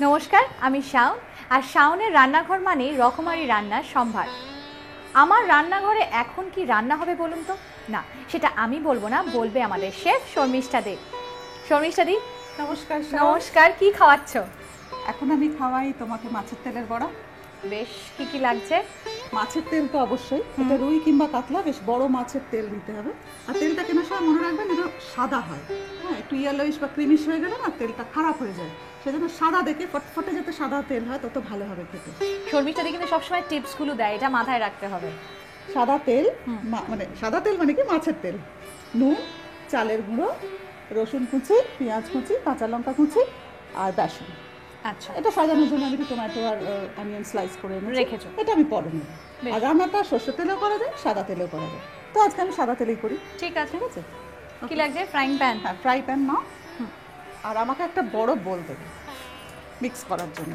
নমস্কার, আমি শাওন। আর শাওনের রান্নাঘর মানেই রকমারি রান্নার সম্ভার। আমার রান্নাঘরে এখন কি রান্না হবে বলুন তো? না, সেটা আমি বলবো না, বলবে আমাদের শেফ শর্মিষ্ঠা দে। শর্মিষ্ঠা দি, নমস্কার। নমস্কার। কি খাওয়াচ্ছ? এখন আমি খাওয়াই তোমাকে মাছের তেলের বড়া। বেশ, কি লাগছে? মাছের তেল তো অবশ্যই, এটা রুই কিংবা কাতলা, বেশ বড় মাছের তেল নিতে হবে। আর তেলটা কেনার সময় মনে রাখবেন এটা সাদা হয়, হ্যাঁ, একটু ইয়েলোইশ বা ক্রিমিশ হয়ে গেলে না তেলটা খারাপ হয়ে যায়। সেজন্য সাদা দেখে ফটফটে যাতে সাদা তেল হয় তত ভালো হবে খেতে। শর্মিষ্ঠা দি কিন্তু সবসময় টিপসগুলো দেয়, এটা মাথায় রাখতে হবে। সাদা তেল মানে সাদা তেল মানে কি মাছের তেল, নুন, চালের গুঁড়ো, রসুন কুচি, পেঁয়াজ কুচি, কাঁচা লঙ্কা কুচি আর বেসন। আচ্ছা, এটা সাজানোর জন্য আমি টমেটো আর অনিয়ন স্লাইস করে রেখেছো? এটা আমি পরে নেব। আর রান্নাটা সর্ষের তেলেও করা যায়, সাদা তেলেও করা যায়, তো আজকে আমি সাদা তেলেই করি। ঠিক আছে, ঠিক আছে। কি লাগছে? Frying pan? হ্যাঁ, ফ্রাই প্যান নাও। আর আমাকে একটা বড় বোল দেবে মিক্স করার জন্য।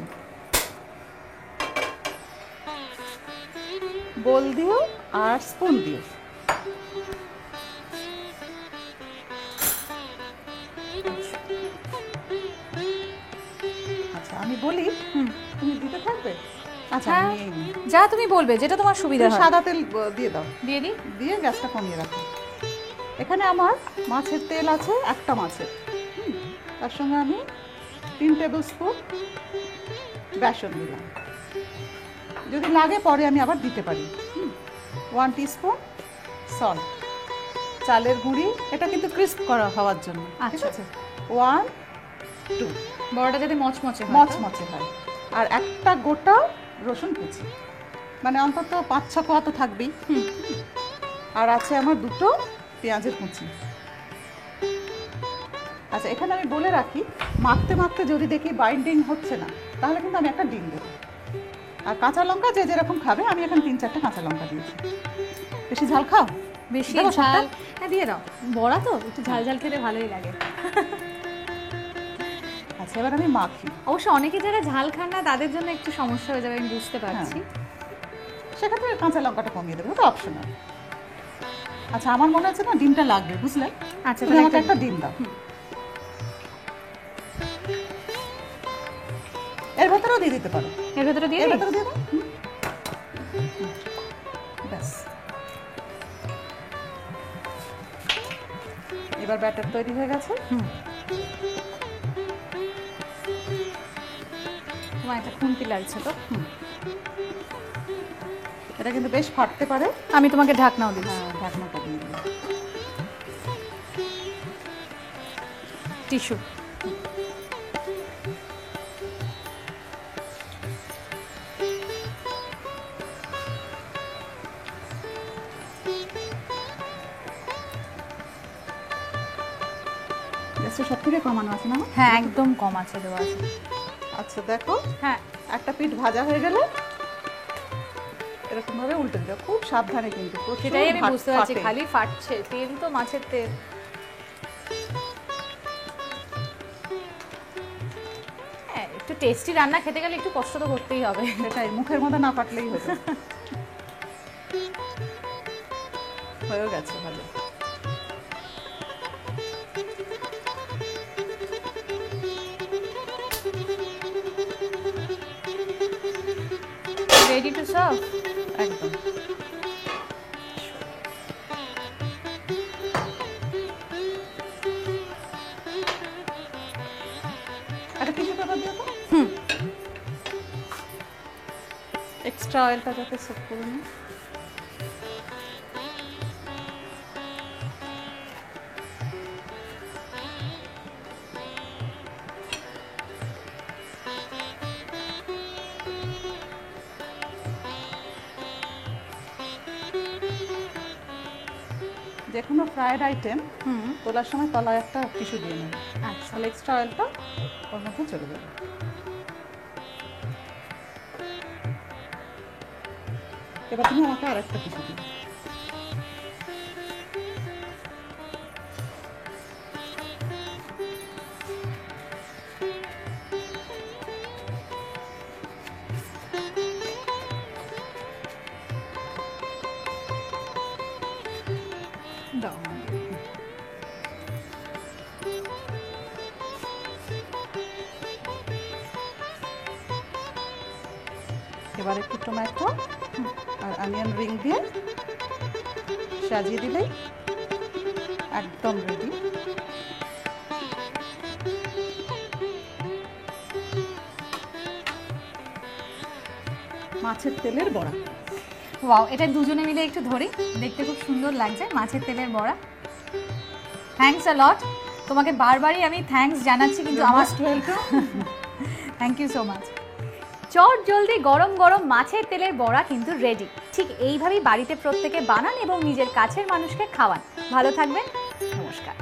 বোল দিও আর স্পুন দিও। আচ্ছা, আমি বলি, তুমি দিতে থাকবে? আচ্ছা, হ্যাঁ, যা তুমি বলবে, যেটা তোমার সুবিধা হয়। সাদা তেল দিয়ে দাও, দিয়ে দিই। দিয়ে গ্যাসটা কমিয়ে রাখো। এখানে আমার মাছের তেল আছে একটা মাছের, তার সঙ্গে আমি 3 টেবিল স্পুন বেসন দিলাম। যদি লাগে পরে আমি আবার দিতে পারি। 1 টিস্পুন সল্ট, চালের গুঁড়ি, এটা কিন্তু ক্রিস্প করা হওয়ার জন্য। ঠিক আছে, 1 2 বড়টা যাতে মচমচে হয়। মচমচে হয়। আর একটা গোটা রসুন কুচি, মানে অন্তত 5-6 কোয়া তো থাকবেই। আর আছে আমার 2টো পেঁয়াজের কুচি। আচ্ছা, এখানে আমি বলে রাখি, মাখতে মাখতে যদি দেখি বাইন্ডিং হচ্ছে না, তাহলে কিন্তু আমি একটা ডিম দেবো। আর কাঁচা লঙ্কা যে যেরকম খাবে, আমি এখন 3-4টে কাঁচা লঙ্কা দিয়েছি। বেশি ঝাল খাও? বেশি ঝাল? হ্যাঁ, দিয়ে দাও। বড়া তো একটু ঝাল ঝাল খেতে ভালোই লাগে। আচ্ছা, এবার আমি মাখি। অবশ্য অনেকে যারা ঝাল খান না, তাদের জন্য একটু সমস্যা হয়ে যাবে, আমি বুঝতে পারছি। সেক্ষেত্রে কাঁচা লঙ্কাটা কমিয়ে দেবো, ওটা অপশনাল। আচ্ছা, আমার মনে হচ্ছে না ডিমটা লাগবে, বুঝলে? আচ্ছা, তুমি আমাকে একটা ডিম দাও। এর ভেতরেও দিয়ে দিতে পারো। এর ভেতরে দিয়ে এর দিই? ভেতরে দিয়ে দাও। ব্যাস, এবার ব্যাটার তৈরি হয়ে গেছে। তোমার একটা খুন্তি লাগছে তো? এটা কিন্তু বেশ ফাটতে পারে। আমি তোমাকে ঢাকনাও দিই। হ্যাঁ, ঢাকনাটা দিয়ে দিই। টিস্যু। গ্যাসটা সব থেকে কমানো আছে না? হ্যাঁ, একদম কম আছে, দেওয়া আছে। আচ্ছা, দেখো, হ্যাঁ, একটা পিঠ ভাজা হয়ে গেলে এরকম ভাবে উল্টে দাও, খুব সাবধানে কিন্তু। সেটাই আমি বুঝতে পারছি, খালি ফাটছে। তেল তো মাছের তেল। হ্যাঁ, একটু টেস্টি রান্না খেতে গেলে একটু কষ্ট তো করতেই হবে। সেটাই, মুখের মধ্যে না পাটলেই হতো। হয়ে গেছে ভালো। Ready to serve? একদম। একটা টিস্যু পেপার দিও তো। এক্সট্রা অয়েলটা যাতে সেভ করে নিই। যে কোনো ফ্রায়েড আইটেম তোলার সময় তলায় একটা টিস্যু দিয়ে নেবে। আচ্ছা, তাহলে এক্সট্রা অয়েলটা ওর মধ্যে চলে যাবে। এবার তুমি আমাকে আর একটা টিস্যু দিও। দাও। এবার একটু টমেটো আর অনিয়ন রিং দিয়ে সাজিয়ে দিলেই একদম রেডি। মাছের তেলের বড়া। ওয়াও, এটা দুজনে মিলে একটু ধরি, দেখতে খুব সুন্দর লাগছে মাছের তেলের বড়া। থ্যাঙ্কস আ লট, তোমাকে বারবারই আমি থ্যাঙ্কস জানাচ্ছি, কিন্তু আমার থ্যাংক ইউ সো মাচ। চট জলদি গরম গরম মাছের তেলের বড়া কিন্তু রেডি। ঠিক এইভাবেই বাড়িতে প্রত্যেকে বানান এবং নিজের কাছের মানুষকে খাওয়ান। ভালো থাকবেন, নমস্কার।